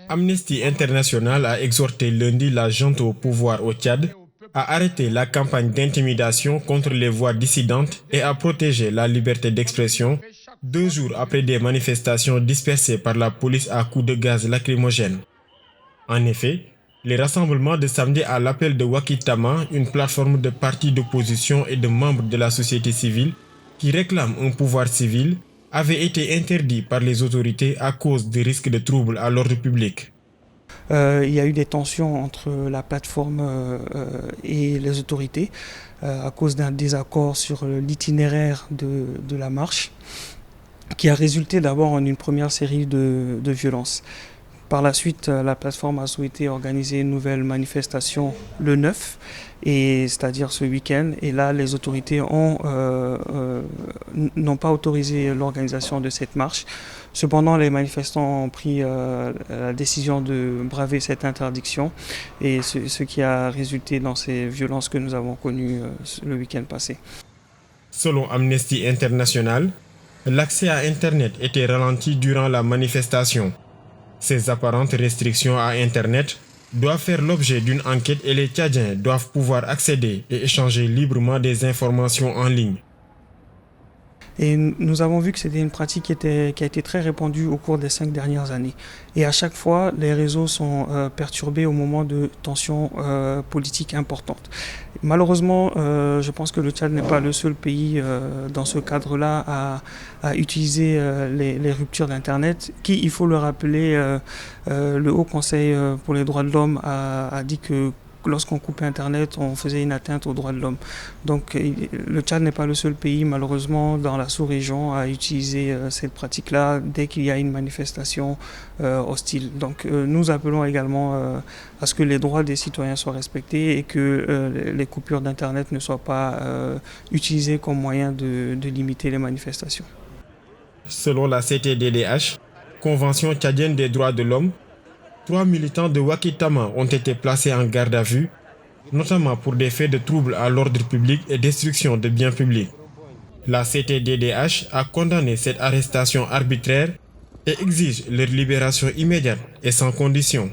Amnesty International a exhorté lundi la junte au pouvoir au Tchad à arrêter la campagne d'intimidation contre les voix dissidentes et à protéger la liberté d'expression 2 jours après des manifestations dispersées par la police à coups de gaz lacrymogène. En effet, les rassemblements de samedi à l'appel de Wakitama, une plateforme de partis d'opposition et de membres de la société civile qui réclament un pouvoir civil, avaient été interdits par les autorités à cause des risques de troubles à l'ordre public. Il y a eu des tensions entre la plateforme et les autorités à cause d'un désaccord sur l'itinéraire de la marche qui a résulté d'abord en une première série de violences. Par la suite, la plateforme a souhaité organiser une nouvelle manifestation le 9, c'est-à-dire ce week-end. Et là, les autorités n'ont pas autorisé l'organisation de cette marche. Cependant, les manifestants ont pris la décision de braver cette interdiction, et ce qui a résulté dans ces violences que nous avons connues le week-end passé. Selon Amnesty International, l'accès à Internet était ralenti durant la manifestation. Ces apparentes restrictions à Internet doivent faire l'objet d'une enquête et les Tchadiens doivent pouvoir accéder et échanger librement des informations en ligne. Et nous avons vu que c'était une pratique qui a été très répandue au cours des 5 dernières années. Et à chaque fois, les réseaux sont perturbés au moment de tensions politiques importantes. Malheureusement, je pense que le Tchad n'est pas le seul pays dans ce cadre-là à utiliser les ruptures d'Internet, qui, il faut le rappeler, le Haut Conseil pour les droits de l'homme a dit que lorsqu'on coupait Internet, on faisait une atteinte aux droits de l'homme. Donc le Tchad n'est pas le seul pays, malheureusement, dans la sous-région à utiliser cette pratique-là dès qu'il y a une manifestation hostile. Donc nous appelons également à ce que les droits des citoyens soient respectés et que les coupures d'Internet ne soient pas utilisées comme moyen de limiter les manifestations. Selon la CTDDH, Convention tchadienne des droits de l'homme, 3 militants de Wakitama ont été placés en garde à vue, notamment pour des faits de troubles à l'ordre public et destruction de biens publics. La CTDDH a condamné cette arrestation arbitraire et exige leur libération immédiate et sans condition.